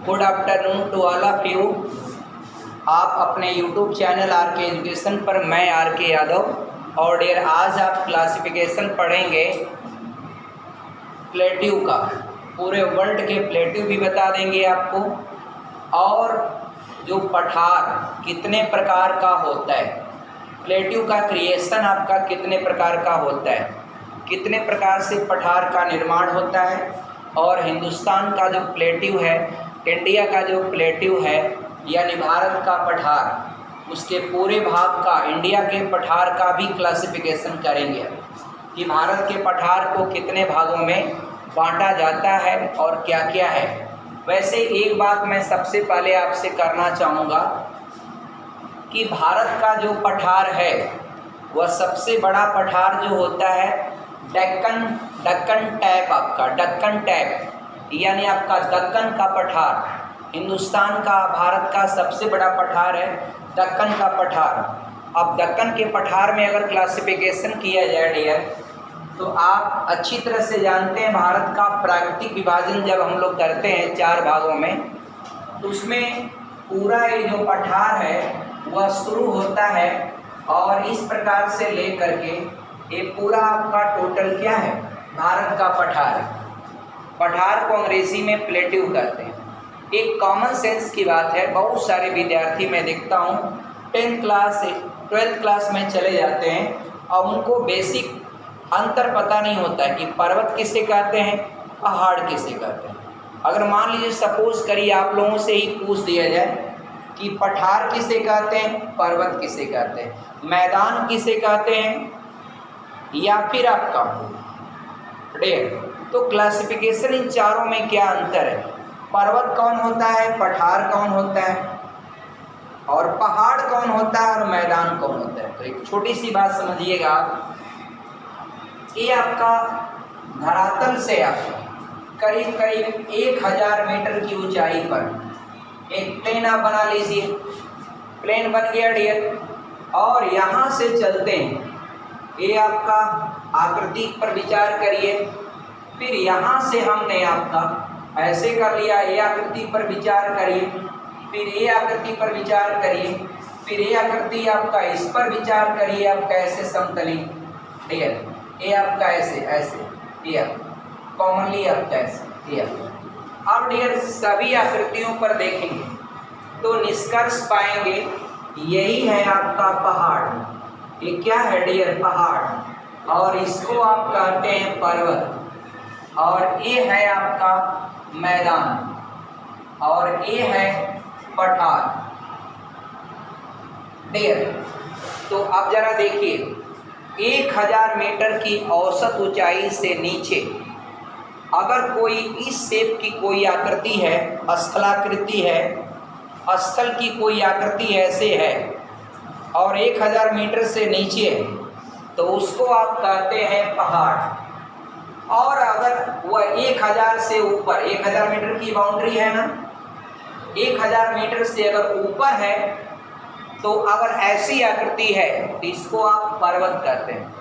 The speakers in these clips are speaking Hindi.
Good afternoon to all of you. आप अपने YouTube channel R K Education पर, मैं आर के यादव और डियर आज आप क्लासिफिकेशन पढ़ेंगे प्लेट्यू का। पूरे वर्ल्ड के प्लेट्यू भी बता देंगे आपको, और जो पठार कितने प्रकार का होता है, प्लेट्यू का क्रिएशन आपका कितने प्रकार का होता है, कितने प्रकार से पठार का निर्माण होता है, और हिंदुस्तान का जो प्लेट्यू है, इंडिया का जो प्लेट्यू है यानी भारत का पठार, उसके पूरे भाग का, इंडिया के पठार का भी क्लासिफिकेशन करेंगे कि भारत के पठार को कितने भागों में बांटा जाता है और क्या क्या है। वैसे एक बात मैं सबसे पहले आपसे करना चाहूँगा कि भारत का जो पठार है वह सबसे बड़ा पठार जो होता है दक्कन टैप, आपका दक्कन टैप यानी आपका दक्कन का पठार। हिंदुस्तान का, भारत का सबसे बड़ा पठार है दक्कन का पठार। अब दक्कन के पठार में अगर क्लासिफिकेशन किया जाए डियर, तो आप अच्छी तरह से जानते हैं भारत का प्राकृतिक विभाजन जब हम लोग करते हैं 4 भागों में, तो उसमें पूरा ये जो पठार है वह शुरू होता है और इस प्रकार से लेकर के ये पूरा आपका टोटल क्या है, भारत का पठार। पठार को अंग्रेजी में प्लेट्यू कहते हैं। एक कॉमन सेंस की बात है, बहुत सारे विद्यार्थी मैं देखता हूँ 10th क्लास 12th क्लास में चले जाते हैं और उनको बेसिक अंतर पता नहीं होता है कि पर्वत किसे कहते हैं, पहाड़ किसे कहते हैं। अगर मान लीजिए सपोज करिए आप लोगों से ही पूछ दिया जाए कि पठार किसे कहते हैं, पर्वत किसे कहते हैं, मैदान किसे कहते हैं, या फिर आपका ढेर, तो क्लासिफिकेशन इन चारों में क्या अंतर है, पर्वत कौन होता है, पठार कौन होता है, और पहाड़ कौन होता है, और मैदान कौन होता है। तो एक छोटी सी बात समझिएगा आप, ये आपका धरातल से आपका करीब करीब 1000 मीटर की ऊंचाई पर एक प्लेन आप बना लीजिए। प्लेन बन गया डियर, और यहाँ से चलते हैं, ये आपका आकृति पर विचार करिए, फिर यहाँ से हमने आपका ऐसे कर लिया, ये आकृति पर विचार करिए, फिर ये आकृति पर विचार करिए, फिर ये आकृति आपका इस पर विचार करिए, आपका ऐसे समतली डियर, ये आपका ऐसे ऐसे डियर, कॉमनली आपका ऐसे डियर। अब डियर सभी आकृतियों पर देखेंगे तो निष्कर्ष पाएंगे यही है आपका पहाड़। ये क्या है डियर, पहाड़, और इसको आप कहते हैं पर्वत, और ये है आपका मैदान, और ये है पठार डियर। तो अब जरा देखिए, 1000 मीटर की औसत ऊंचाई से नीचे अगर कोई इस शेप की कोई आकृति है, स्थलाकृति है, स्थल की कोई आकृति ऐसे है और 1000 मीटर से नीचे है, तो उसको आप कहते हैं पहाड़। और अगर वह 1000 से ऊपर, 1000 मीटर की बाउंड्री है ना, 1000 मीटर से अगर ऊपर है, तो अगर ऐसी आकृति है तो इसको आप पर्वत कहते हैं।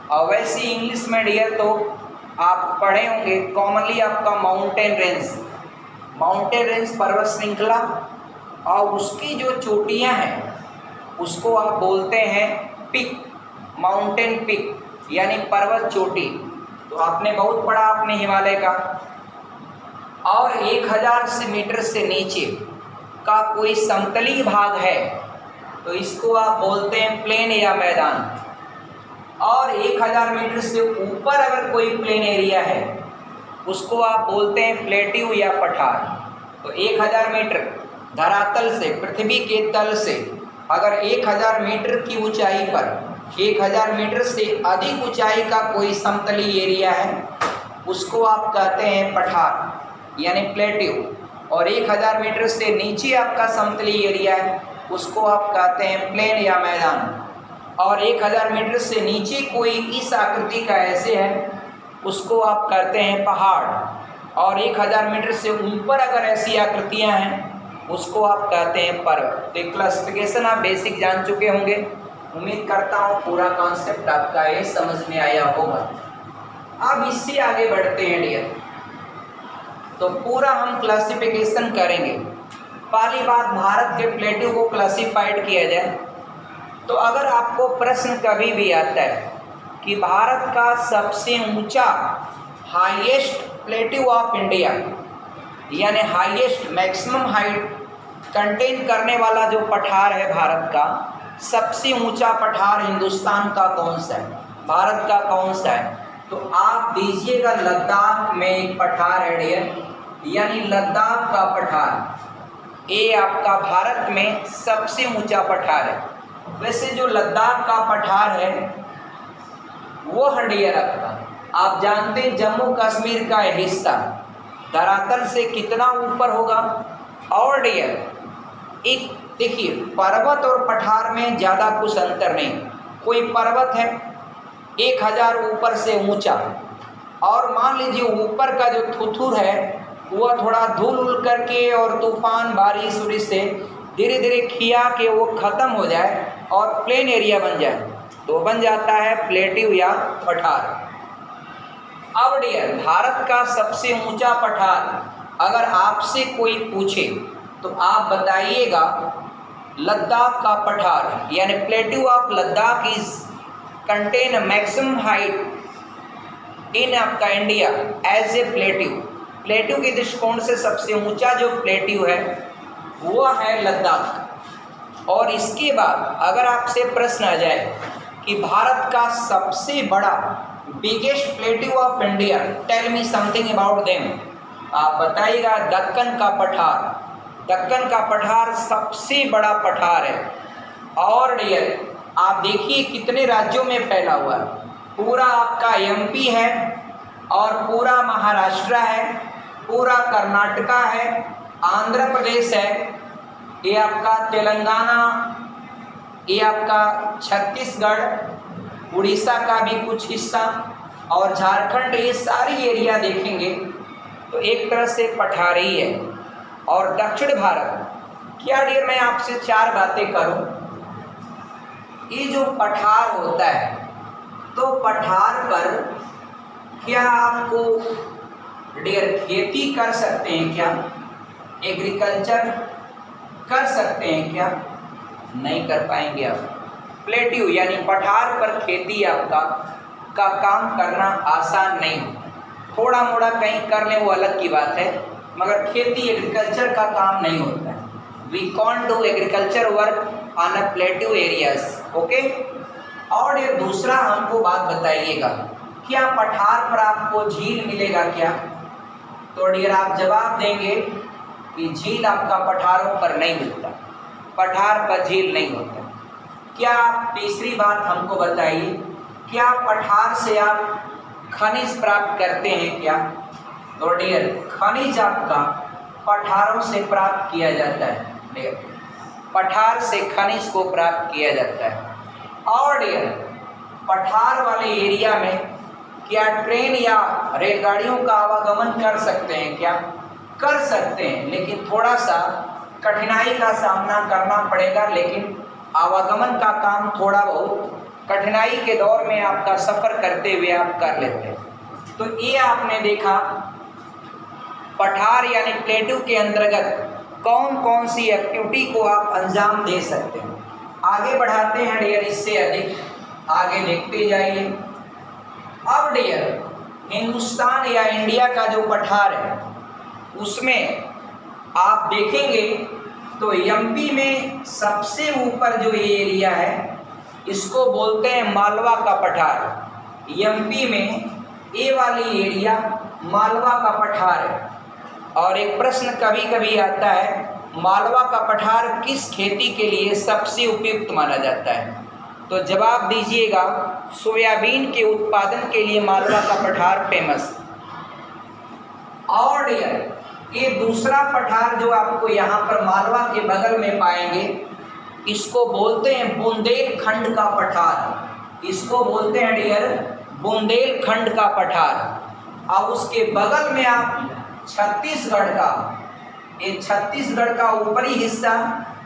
और वैसे इंग्लिश में डियर तो आप पढ़े होंगे कॉमनली आपका माउंटेन रेंज पर्वत श्रृंखला, और उसकी जो चोटियां हैं उसको आप बोलते हैं पिक, माउंटेन पिक यानी पर्वत चोटी। तो आपने बहुत पढ़ा आपने हिमालय का। और 1000 मीटर से नीचे का कोई समतली भाग है तो इसको आप बोलते हैं प्लेन या मैदान। और 1000 मीटर से ऊपर अगर कोई प्लेन एरिया है उसको आप बोलते हैं प्लेट्यू या पठार। तो 1000 मीटर धरातल से, पृथ्वी के तल से अगर 1000 मीटर की ऊंचाई पर 1000 मीटर से अधिक ऊंचाई का कोई समतली एरिया है उसको आप कहते हैं पठार यानी प्लेट्यू। और 1000 मीटर से नीचे आपका समतली एरिया है उसको आप कहते हैं प्लेन या मैदान। और 1000 मीटर से नीचे कोई इस आकृति का ऐसे है उसको आप कहते हैं पहाड़। और 1000 मीटर से ऊपर अगर ऐसी आकृतियां हैं उसको आप कहते हैं पर्वत। तो क्लासिफिकेशन आप बेसिक जान चुके होंगे, उम्मीद करता हूँ पूरा कॉन्सेप्ट आपका ये समझ में आया होगा। अब इससे आगे बढ़ते हैं डियर। तो पूरा हम क्लासिफिकेशन करेंगे। पहली बात, भारत के प्लेट्यू को क्लासिफाइड किया जाए तो अगर आपको प्रश्न कभी भी आता है कि भारत का सबसे ऊंचा हाईएस्ट प्लेट्यू ऑफ इंडिया यानी हाईएस्ट मैक्सिमम हाइट कंटेन करने वाला जो पठार है भारत का, सबसे ऊंचा पठार हिंदुस्तान का कौन सा है, भारत का कौन सा है? तो आप दीजिएगा लद्दाख में एक पठार है डियर, यानी लद्दाख का पठार। ये आपका भारत में सबसे ऊंचा पठार है। वैसे जो लद्दाख का पठार है वो है डियर आपका, आप जानते हैं जम्मू कश्मीर का हिस्सा धरातल से कितना ऊपर होगा। और डियर एक देखिए, पर्वत और पठार में ज़्यादा कुछ अंतर नहीं। कोई पर्वत है 1000 ऊपर से ऊंचा, और मान लीजिए ऊपर का जो थुथुर है वह थोड़ा धूल उल करके और तूफान बारिश उरिश से धीरे धीरे खिया के वो ख़त्म हो जाए और प्लेन एरिया बन जाए, तो बन जाता है प्लेट्यू या पठार। अब डियर, भारत का सबसे ऊंचा पठार अगर आपसे कोई पूछे तो आप बताइएगा लद्दाख का पठार, यानी plateau of Ladakh is contain maximum height in आपका India as a plateau. Plateau के दृष्टिकोण से सबसे ऊंचा जो प्लेट्यू है वो है लद्दाख। और इसके बाद अगर आपसे प्रश्न आ जाए कि भारत का सबसे बड़ा biggest plateau of India, tell me something about them, आप बताइएगा दक्कन का पठार। दक्कन का पठार सबसे बड़ा पठार है। और डियर आप देखिए कितने राज्यों में फैला हुआ है, पूरा आपका एमपी है और पूरा महाराष्ट्र है, पूरा कर्नाटका है, आंध्र प्रदेश है, ये आपका तेलंगाना, ये आपका छत्तीसगढ़, उड़ीसा का भी कुछ हिस्सा और झारखंड, ये सारी एरिया देखेंगे तो एक तरह से पठार ही है। और दक्षिण भारत, क्या डियर मैं आपसे 4 बातें करूं, ये जो पठार होता है तो पठार पर क्या आपको डियर खेती कर सकते हैं क्या, एग्रीकल्चर कर सकते हैं क्या? नहीं कर पाएंगे आप। प्लेट्यू यानी पठार पर खेती आपका का काम करना आसान नहीं हो, थोड़ा मोड़ा कहीं कर ले वो अलग की बात है, मगर खेती एग्रीकल्चर का काम नहीं होता है। We can't do agriculture work on a plateau areas, okay. और ये दूसरा हमको बात बताइएगा, क्या पठार पर आपको झील मिलेगा क्या? तो डियर आप जवाब देंगे कि झील आपका पठारों पर नहीं मिलता, पठार पर झील नहीं होता। क्या आप तीसरी बात हमको बताइए, क्या पठार से आप खनिज प्राप्त करते हैं क्या? तो डियर खनिज आपका पठारों से प्राप्त किया जाता है, डियर पठार से खनिज को प्राप्त किया जाता है। और डियर पठार वाले एरिया में क्या ट्रेन या रेलगाड़ियों का आवागमन कर सकते हैं क्या? कर सकते हैं, लेकिन थोड़ा सा कठिनाई का सामना करना पड़ेगा, लेकिन आवागमन का काम थोड़ा बहुत कठिनाई के दौर में आपका सफ़र करते हुए आप कर लेते हैं। तो ये आपने देखा पठार यानी प्लेट्यू के अंतर्गत कौन कौन सी एक्टिविटी को आप अंजाम दे सकते हैं। आगे बढ़ाते हैं डियर, इससे अधिक आगे देखते जाइए। अब डियर हिंदुस्तान या इंडिया का जो पठार है उसमें आप देखेंगे तो एमपी में सबसे ऊपर जो ये एरिया है इसको बोलते हैं मालवा का पठार। एमपी में ये वाली एरिया मालवा का पठार है। और एक प्रश्न कभी कभी आता है, मालवा का पठार किस खेती के लिए सबसे उपयुक्त माना जाता है? तो जवाब दीजिएगा सोयाबीन के उत्पादन के लिए मालवा का पठार फेमस। और ये दूसरा पठार जो आपको यहाँ पर मालवा के बगल में पाएंगे, इसको बोलते हैं बुंदेलखंड का पठार। इसको बोलते हैं डियर बुंदेलखंड का पठार। अब उसके बगल में आप छत्तीसगढ़ का, ये छत्तीसगढ़ का ऊपरी हिस्सा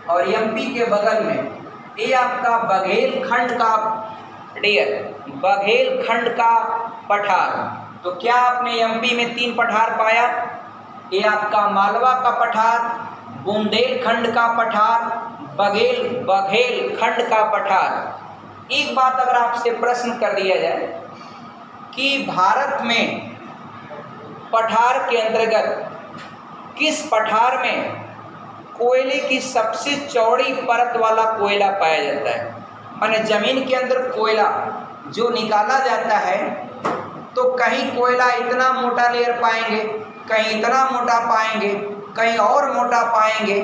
और एमपी के बगल में ये आपका बघेलखंड का डियर बघेलखंड का पठार। तो क्या आपने एमपी में 3 पठार पाया? ये आपका मालवा का पठार, बुंदेलखंड का पठार, बघेलखंड का पठार। एक बात अगर आपसे प्रश्न कर दिया जाए कि भारत में पठार के अंतर्गत किस पठार में कोयले की सबसे चौड़ी परत वाला कोयला पाया जाता है, माने जमीन के अंदर कोयला जो निकाला जाता है, तो कहीं कोयला इतना मोटा लेयर पाएंगे, कहीं इतना मोटा पाएंगे, कहीं और मोटा पाएंगे।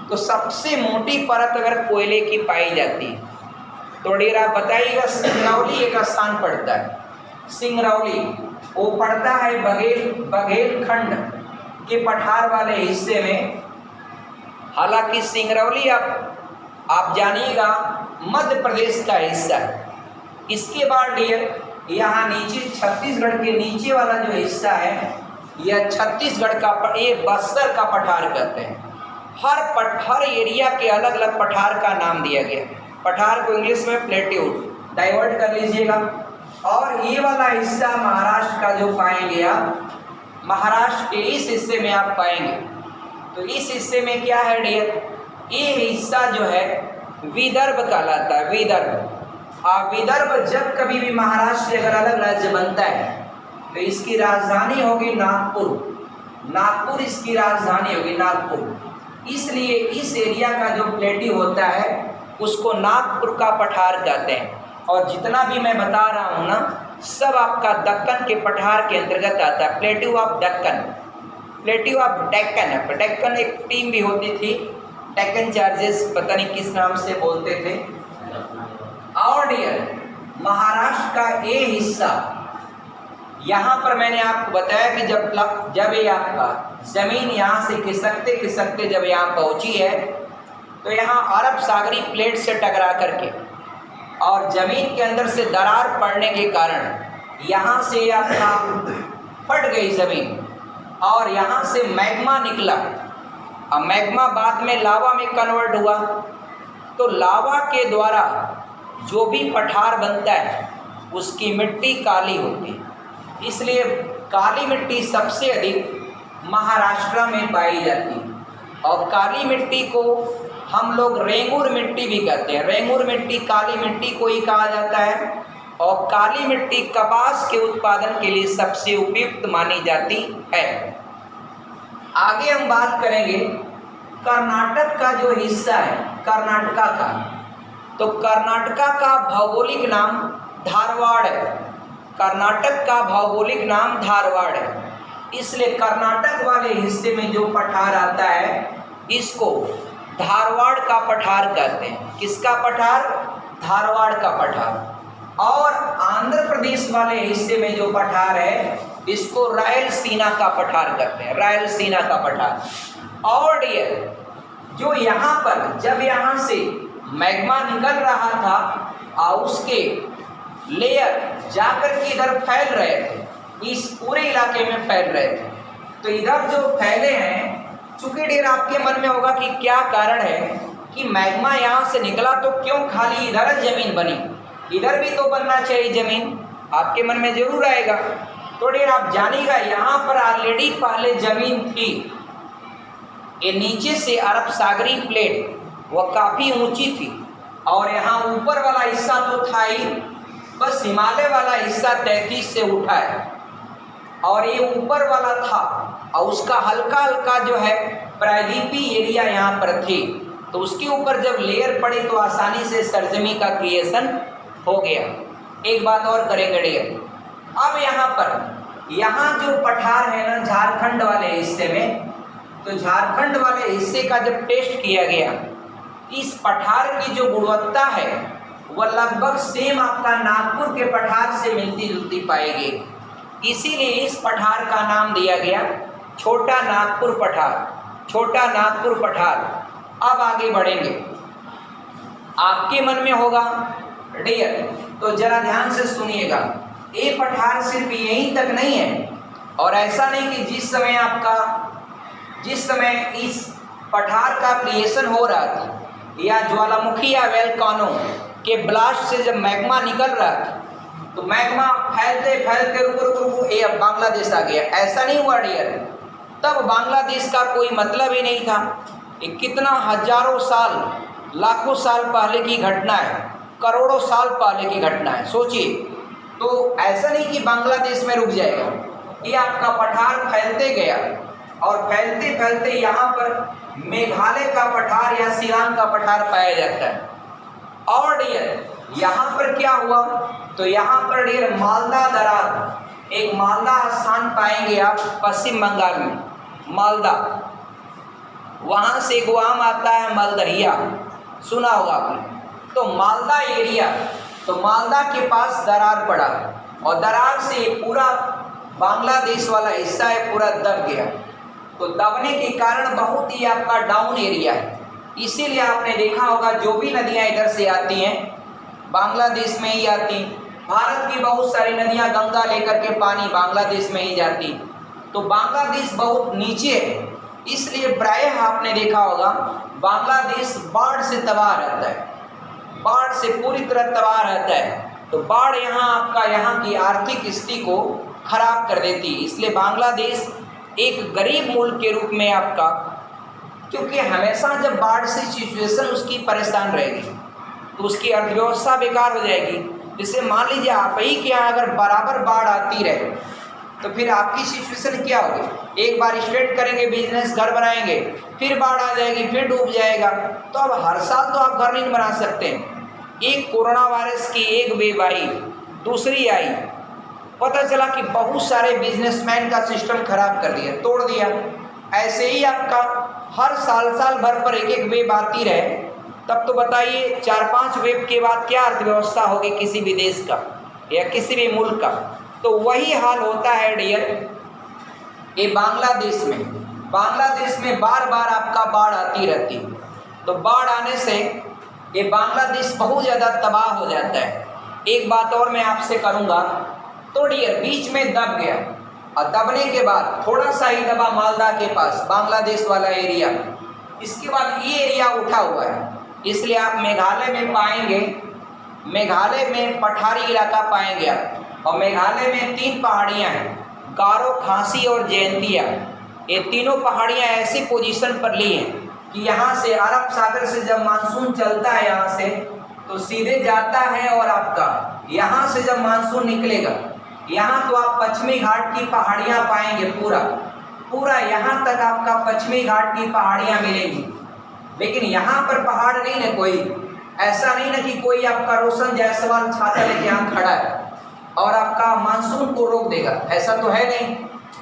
तो सबसे मोटी परत अगर कोयले की पाई जाती है तो डियर आप बताइएगा, सिंगरौली एक स्थान पड़ता है। सिंगरौली वो पड़ता है बघेलखंड के पठार वाले हिस्से में। हालांकि सिंगरौली आप जानिएगा मध्य प्रदेश का हिस्सा है। इसके बाद डियर यहाँ नीचे छत्तीसगढ़ के नीचे वाला जो हिस्सा है, यह छत्तीसगढ़ का, ये बस्तर का पठार कहते हैं। हर एरिया के अलग अलग पठार का नाम दिया गया। पठार को इंग्लिश में प्लेट्यूड डाइवर्ट कर लीजिएगा। और ये वाला हिस्सा महाराष्ट्र का जो पाएंगे आप, महाराष्ट्र के इस हिस्से में आप पाएंगे। तो इस हिस्से में क्या है डियर, ये हिस्सा जो है विदर्भ कहलाता है। विदर्भ विदर्भ जब कभी भी महाराष्ट्र से अगर अलग राज्य बनता है तो इसकी राजधानी होगी नागपुर। नागपुर इसकी राजधानी होगी, नागपुर। इसलिए इस एरिया का जो प्लेट्यू होता है उसको नागपुर का पठार कहते हैं। और जितना भी मैं बता रहा हूँ ना, सब आपका दक्कन के पठार के अंतर्गत आता है। Plateau of Deccan, plateau of Deccan है। डेक्कन एक टीम भी होती थी, डेक्कन चार्जेस पता नहीं किस नाम से बोलते थे। और डियर महाराष्ट्र का ये हिस्सा, यहाँ पर मैंने आपको बताया कि जब ये आपका ज़मीन यहाँ से खिसकते जब यहाँ पहुँची है तो यहाँ अरब सागरी प्लेट से टकरा करके और ज़मीन के अंदर से दरार पड़ने के कारण यहाँ से आपका फट गई ज़मीन और यहाँ से मैग्मा निकला। अब मैग्मा बाद में लावा में कन्वर्ट हुआ। तो लावा के द्वारा जो भी पठार बनता है उसकी मिट्टी काली होती है, इसलिए काली मिट्टी सबसे अधिक महाराष्ट्र में पाई जाती है। और काली मिट्टी को हम लोग रेंगुर मिट्टी भी कहते हैं। रेंगुर मिट्टी काली मिट्टी को ही कहा जाता है। और काली मिट्टी कपास के उत्पादन के लिए सबसे उपयुक्त मानी जाती है। आगे हम बात करेंगे कर्नाटक का जो हिस्सा है, कर्नाटका का। तो कर्नाटका का भौगोलिक नाम धारवाड़ है। कर्नाटक का भौगोलिक नाम धारवाड़ है, इसलिए कर्नाटक वाले हिस्से में जो पठार आता है इसको धारवाड़ का पठार कहते हैं। किसका पठार? धारवाड़ का पठार। और आंध्र प्रदेश वाले हिस्से में जो पठार है इसको रायलसीना का पठार कहते हैं। रायलसीना का पठार। और डियर जो यहाँ पर जब यहाँ से मैग्मा निकल रहा था और उसके लेयर जाकर के इधर फैल रहे थे, इस पूरे इलाके में फैल रहे थे। तो इधर जो फैले हैं, चूंकि डियर आपके मन में होगा कि क्या कारण है कि मैग्मा यहाँ से निकला तो क्यों खाली इधर ज़मीन बनी, इधर भी तो बनना चाहिए ज़मीन, आपके मन में जरूर आएगा। तो डियर आप जानिएगा यहाँ पर ऑलरेडी पहले ज़मीन थी। ये नीचे से अरब सागरी प्लेट वह काफ़ी ऊंची थी और यहाँ ऊपर वाला हिस्सा तो था ही, बस हिमालय वाला हिस्सा 33 से उठा है और ये ऊपर वाला था और उसका हल्का हल्का जो है प्रायद्वीपी एरिया यहाँ पर थी। तो उसके ऊपर जब लेयर पड़ी तो आसानी से सरजमी का क्रिएशन हो गया। एक बात और करेंगे डियर, अब यहाँ जो पठार है ना झारखंड वाले हिस्से में, तो झारखंड वाले हिस्से का जब टेस्ट किया गया, इस पठार की जो गुणवत्ता है वह लगभग सेम आपका नागपुर के पठार से मिलती जुलती पाई गई। इसीलिए इस पठार का नाम दिया गया छोटा नागपुर पठार। छोटा नागपुर पठार। अब आगे बढ़ेंगे, आपके मन में होगा डियर, तो जरा ध्यान से सुनिएगा, ये पठार सिर्फ यहीं तक नहीं है। और ऐसा नहीं कि जिस समय इस पठार का क्रिएशन हो रहा था या ज्वालामुखी या वोल्केनो के ब्लास्ट से जब मैग्मा निकल रहा था तो मैग्मा फैलते फैलते रुक ये अब बांग्लादेश आ गया, ऐसा नहीं हुआ डियर। तब बांग्लादेश का कोई मतलब ही नहीं था। ये कितना हजारों साल, लाखों साल पहले की घटना है, करोड़ों साल पहले की घटना है, सोचिए। तो ऐसा नहीं कि बांग्लादेश में रुक जाएगा, ये आपका पठार फैलते गया और फैलते फैलते यहाँ पर मेघालय का पठार या शिलांग का पठार पाया जाता है। और डियर यहाँ पर क्या हुआ, तो यहाँ पर डियर मालदा दरार, एक मालदा स्थान पाएंगे आप पश्चिम बंगाल में, मालदा। वहाँ से गुआम आता है मलदहिया, सुना होगा आपने। तो मालदा एरिया, तो मालदा के पास दरार पड़ा और दरार से पूरा बांग्लादेश वाला हिस्सा है पूरा दब गया। तो दबने के कारण बहुत ही आपका डाउन एरिया है, इसीलिए आपने देखा होगा जो भी नदियाँ इधर से आती हैं बांग्लादेश में ही आती। भारत की बहुत सारी नदियाँ गंगा लेकर के पानी बांग्लादेश में ही जाती। तो बांग्लादेश बहुत नीचे है, इसलिए प्रायः आपने देखा होगा बांग्लादेश बाढ़ से तबाह रहता है, बाढ़ से पूरी तरह तबाह रहता है। तो बाढ़ यहाँ आपका यहाँ की आर्थिक स्थिति को खराब कर देती है। इसलिए बांग्लादेश एक गरीब मुल्क के रूप में आपका, क्योंकि हमेशा जब बाढ़ से सिचुएशन उसकी परेशान रहेगी तो उसकी अर्थव्यवस्था बेकार हो जाएगी। जैसे मान लीजिए आप ही के यहाँ अगर बराबर बाढ़ आती रहे तो फिर आपकी सिचुएशन क्या होगी। एक बार स्टार्ट करेंगे बिजनेस, घर बनाएंगे, फिर बाढ़ आ जाएगी, फिर डूब जाएगा। तो अब हर साल तो आप घर नहीं बना सकते। एक कोरोना वायरस की एक वेव आई, दूसरी आई, पता चला कि बहुत सारे बिजनेसमैन का सिस्टम खराब कर दिया, तोड़ दिया। ऐसे ही आपका हर साल भर पर एक एक वेव आती रहे, तब तो बताइए 4-5 वेव के बाद क्या अर्थव्यवस्था होगी किसी भी देश का या किसी भी मुल्क का। तो वही हाल होता है डियर ये बांग्लादेश में बार बार आपका बाढ़ आती रहती है। तो बाढ़ आने से ये बांग्लादेश बहुत ज़्यादा तबाह हो जाता है। एक बात और मैं आपसे करूँगा, तो डियर बीच में दब गया और दबने के बाद थोड़ा सा ही दबा मालदा के पास, बांग्लादेश वाला एरिया। इसके बाद ये एरिया उठा हुआ है, इसलिए आप मेघालय में पाएंगे, मेघालय में पठारी इलाका पाएंगे आप। और मेघालय में 3 पहाड़ियाँ हैं, गारो, खासी और जयंतिया। ये तीनों पहाड़ियाँ ऐसी पोजीशन पर ली हैं कि यहाँ से अरब सागर से जब मानसून चलता है यहाँ से तो सीधे जाता है, और आपका यहाँ से जब मानसून निकलेगा यहाँ तो आप पश्चिमी घाट की पहाड़ियाँ पाएंगे, पूरा यहाँ तक आपका पश्चिमी घाट की पहाड़ियाँ मिलेंगी। लेकिन यहाँ पर पहाड़ नहीं है कोई, ऐसा नहीं ना कि कोई आपका रोशन जायसवाल छाता लेके यहाँ खड़ा है और आपका मानसून को रोक देगा, ऐसा तो है नहीं।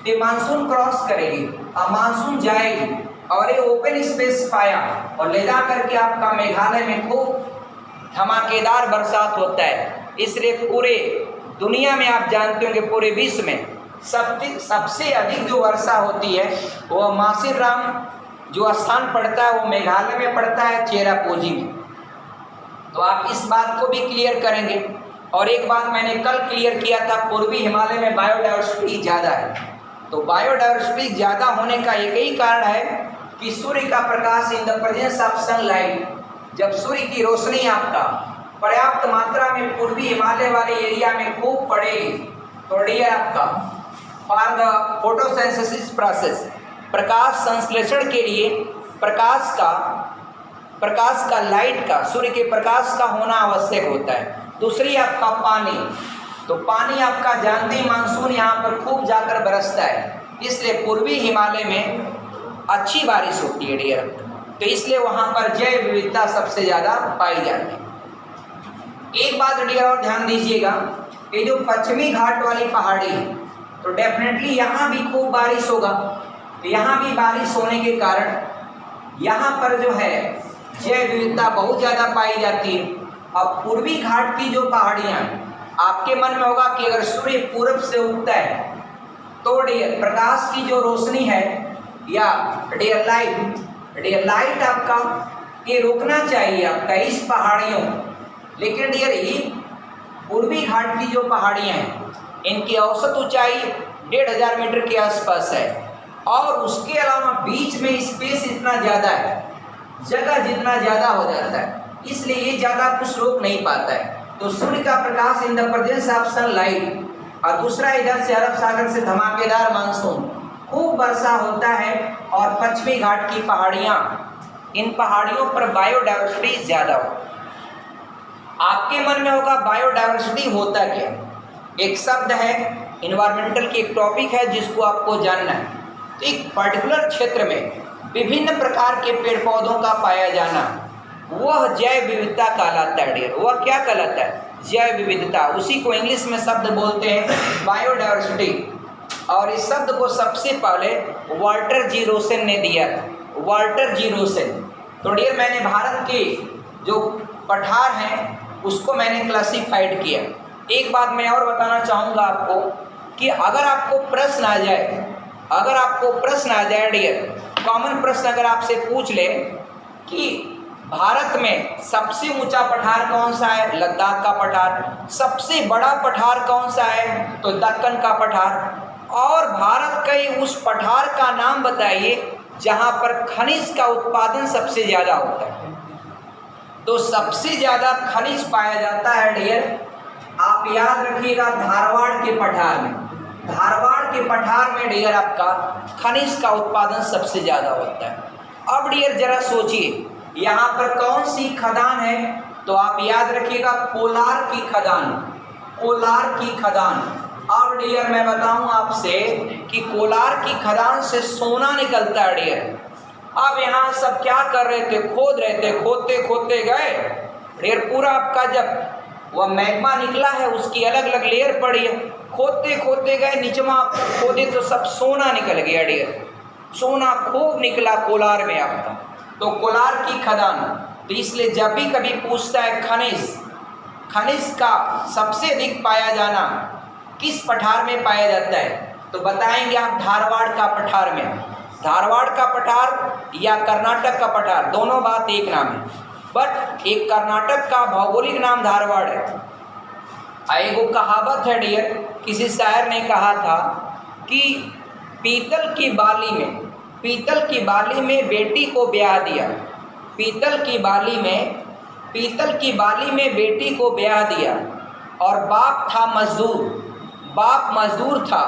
ये मानसून क्रॉस करेगी और मानसून जाएगी और ये ओपन स्पेस पाया और ले जा करके आपका मेघालय में खूब धमाकेदार बरसात होता है। इसलिए पूरे दुनिया में आप जानते होंगे पूरे विश्व में सबसे अधिक जो वर्षा होती है वो मासिरराम जो स्थान पड़ता है वो मेघालय में पड़ता है, चेरापूंजी में। तो आप इस बात को भी क्लियर करेंगे। और एक बात मैंने कल क्लियर किया था, पूर्वी हिमालय में बायोडाइवर्सिटी ज़्यादा है। तो बायोडाइवर्सिटी ज़्यादा होने का एक ही कारण है कि सूर्य का प्रकाश in the presence of sunlight, जब सूर्य की रोशनी आपका पर्याप्त मात्रा में पूर्वी हिमालय वाले एरिया में खूब पड़ेगी तो डियर आपका फॉर द फोटोसिंथेसिस प्रोसेस, प्रकाश संश्लेषण के लिए प्रकाश का लाइट का, सूर्य के प्रकाश का होना आवश्यक होता है। दूसरी आपका पानी, तो पानी आपका जानते ही मानसून यहाँ पर खूब जाकर बरसता है, इसलिए पूर्वी हिमालय में अच्छी बारिश होती है डियर। तो इसलिए वहाँ पर जैव विविधता सबसे ज़्यादा पाई जाती है। एक बात डियर और ध्यान दीजिएगा, ये जो पश्चिमी घाट वाली पहाड़ी है तो डेफिनेटली यहाँ भी खूब बारिश होगा। तो यहाँ भी बारिश होने के कारण यहाँ पर जो है जैव विविधता बहुत ज़्यादा पाई जाती है। अब पूर्वी घाट की जो पहाड़ियाँ, आपके मन में होगा कि अगर सूर्य पूर्व से उगता है तो डियर प्रकाश की जो रोशनी है या डियर लाइट आपका ये रोकना चाहिए आपका इस पहाड़ियों। लेकिन डियर ये पूर्वी घाट की जो पहाड़ियाँ हैं इनकी औसत ऊंचाई 1500 मीटर के आसपास है और उसके अलावा बीच में स्पेस इतना ज़्यादा है, जगह जितना ज़्यादा हो जाता है, इसलिए ये ज़्यादा कुछ रोक नहीं पाता है। तो सूर्य का प्रकाश in the presence of sunlight और दूसरा इधर से अरब सागर से धमाकेदार मानसून खूब वर्षा होता है और पश्चिमी घाट की पहाड़ियाँ, इन पहाड़ियों पर बायोडायवर्सिटी ज़्यादा हो। आपके मन में होगा बायोडायवर्सिटी होता क्या? एक शब्द है, इन्वायरमेंटल की एक टॉपिक है जिसको आपको जानना है। तो एक पर्टिकुलर क्षेत्र में विभिन्न प्रकार के पेड़ पौधों का पाया जाना, वह जैव विविधता कहलाता है डियर। वह क्या कहलाता है? जैव विविधता। उसी को इंग्लिश में शब्द बोलते हैं बायोडायवर्सिटी। और इस शब्द को सबसे पहले वाल्टर जी रोसेन ने दिया था, वाल्टर जी रोसेन। तो डियर मैंने भारत के जो पठार हैं उसको मैंने क्लासिफाइड किया। एक बात मैं और बताना चाहूँगा आपको कि अगर आपको प्रश्न आ जाए डियर, कॉमन प्रश्न अगर आपसे पूछ ले कि भारत में सबसे ऊंचा पठार कौन सा है? लद्दाख का पठार। सबसे बड़ा पठार कौन सा है? तो दक्कन का पठार। और भारत के उस पठार का नाम बताइए जहां पर खनिज का उत्पादन सबसे ज़्यादा होता है। तो सबसे ज़्यादा खनिज पाया जाता है डियर, आप याद रखिएगा, धारवाड़ के पठार में। धारवाड़ के पठार में डियर आपका खनिज का उत्पादन सबसे ज़्यादा होता है। अब डियर जरा सोचिए, यहाँ पर कौन सी खदान है? तो आप याद रखिएगा, कोलार की खदान, कोलार की खदान। अब डियर मैं बताऊं आपसे कि कोलार की खदान से सोना निकलता है डियर। अब यहाँ सब क्या कर रहे थे? खोद रहे थे, खोदते खोदते गए डियर, पूरा आपका जब वह मैग्मा निकला है उसकी अलग अलग लेयर पड़ी है, खोदते खोदते गए, नीचवा खोदे तो सब सोना निकल गया डियर। सोना खूब निकला कोलार में आपका। तो कोलार की खदान। तो इसलिए जब भी कभी पूछता है खनिज का सबसे अधिक पाया जाना किस पठार में पाया जाता है, तो बताएंगे आप धारवाड़ का पठार में। धारवाड़ का पठार या कर्नाटक का पठार, दोनों बात एक नाम है, बट एक कर्नाटक का भौगोलिक नाम धारवाड़ है। एक कहावत है डियर, किसी शायर ने कहा था कि पीतल की बाली में बेटी को ब्याह दिया, पीतल की बाली में बेटी को ब्याह दिया, और बाप था मजदूर था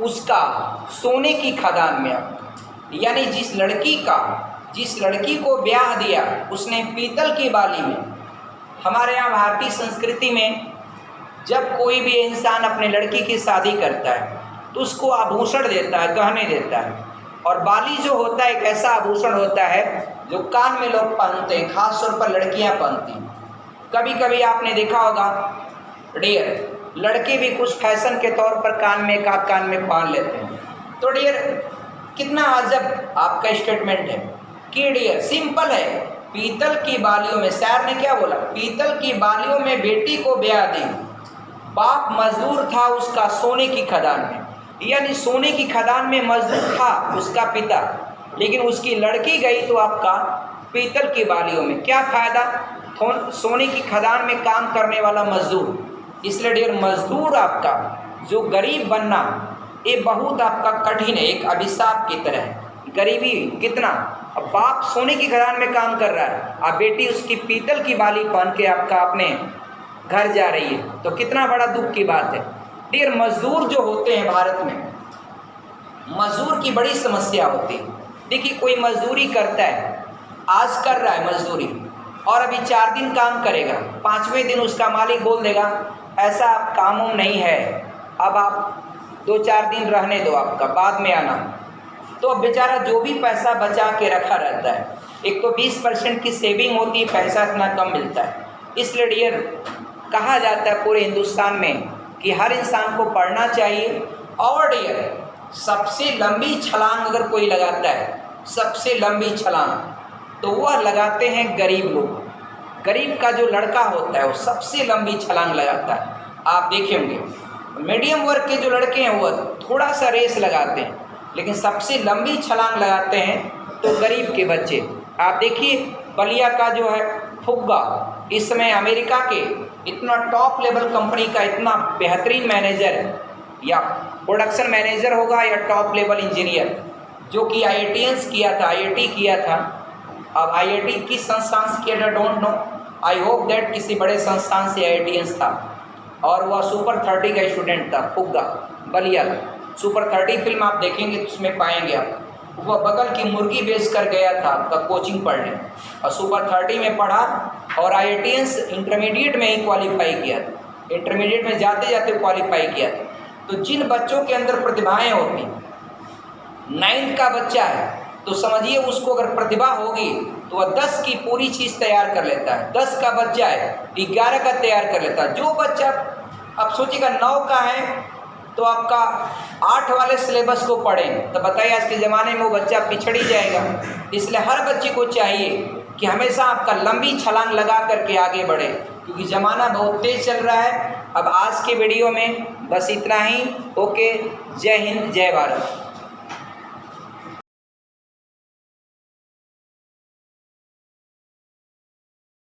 उसका सोने की खदान में। यानी जिस लड़की को ब्याह दिया उसने पीतल की बाली में। हमारे यहाँ भारतीय संस्कृति में जब कोई भी इंसान अपने लड़की की शादी करता है तो उसको आभूषण देता है, गहने देता है। और बाली जो होता है एक ऐसा आभूषण होता है जो कान में लोग पहनते हैं, खास तौर पर लड़कियां पहनती हैं। कभी कभी आपने देखा होगा डियर, लड़के भी कुछ फैशन के तौर पर कान में पहन लेते हैं। तो डियर कितना अजब आपका स्टेटमेंट है कि डियर सिंपल है, पीतल की बालियों में, शायर ने क्या बोला, पीतल की बालियों में बेटी को ब्याह दी, बाप मजदूर था उसका सोने की खदान में। यानी सोने की खदान में मजदूर था उसका पिता, लेकिन उसकी लड़की गई तो आपका पीतल की बालियों में। क्या फायदा? सोने की खदान में काम करने वाला मजदूर। इसलिए डियर मजदूर आपका जो गरीब बनना ये बहुत आपका कठिन है, एक अभिशाप की तरह। गरीबी कितना, अब बाप सोने की खदान में काम कर रहा है, अब बेटी उसकी पीतल की बाली पहन के आपका अपने घर जा रही है, तो कितना बड़ा दुख की बात है। डियर मजदूर जो होते हैं भारत में, मजदूर की बड़ी समस्या होती है। देखिए कोई मजदूरी करता है, आज कर रहा है मजदूरी और अभी 4 दिन काम करेगा, 5वें दिन उसका मालिक बोल देगा ऐसा काम नहीं है, अब आप 2-4 दिन रहने दो, आपका बाद में आना। तो अब बेचारा जो भी पैसा बचा के रखा रहता है, एक तो 20% की सेविंग होती है, पैसा इतना कम मिलता है। इसलिए डियर कहा जाता है पूरे हिंदुस्तान में कि हर इंसान को पढ़ना चाहिए। और डियर सबसे लंबी छलांग अगर कोई लगाता है, सबसे लंबी छलांग, तो वह लगाते हैं गरीब लोग। गरीब का जो लड़का होता है वो सबसे लंबी छलांग लगाता है। आप देखे होंगे मीडियम वर्ग के जो लड़के हैं वो थोड़ा सा रेस लगाते हैं, लेकिन सबसे लंबी छलांग लगाते हैं तो गरीब के बच्चे। आप देखिए बलिया का जो है फुग्गा, इस समय अमेरिका के इतना टॉप लेवल कंपनी का इतना बेहतरीन मैनेजर या प्रोडक्शन मैनेजर होगा या टॉप लेवल इंजीनियर, जो कि IITians किया था, IIT किया था। अब IIT किस संस्थान से किया था don't know, I hope that किसी बड़े संस्थान से IITians था, और वह सुपर 30 का स्टूडेंट था फुग्गा बलिया का। सुपर 30 फिल्म आप देखेंगे तो उसमें पाएंगे आप। वह बगल की मुर्गी बेच कर गया था आपका कोचिंग पढ़ने और सुपर 30 में पढ़ा और IITians इंटरमीडिएट में ही क्वालिफाई किया था, इंटरमीडिएट में जाते जाते क्वालिफाई किया था। तो जिन बच्चों के अंदर प्रतिभाएं होती, 9th का बच्चा है तो समझिए उसको अगर प्रतिभा होगी तो वह 10 की पूरी चीज़ तैयार कर लेता है, 10 का बच्चा है 11 का तैयार कर लेता है। जो बच्चा अब सोचिएगा 9 का है तो आपका 8 वाले सिलेबस को पढ़ें तो बताइए आज के ज़माने में वो बच्चा पिछड़ ही जाएगा। इसलिए हर बच्चे को चाहिए कि हमेशा आपका लंबी छलांग लगा करके आगे बढ़े, क्योंकि ज़माना बहुत तेज़ चल रहा है। अब आज के वीडियो में बस इतना ही। ओके, जय हिंद, जय भारत।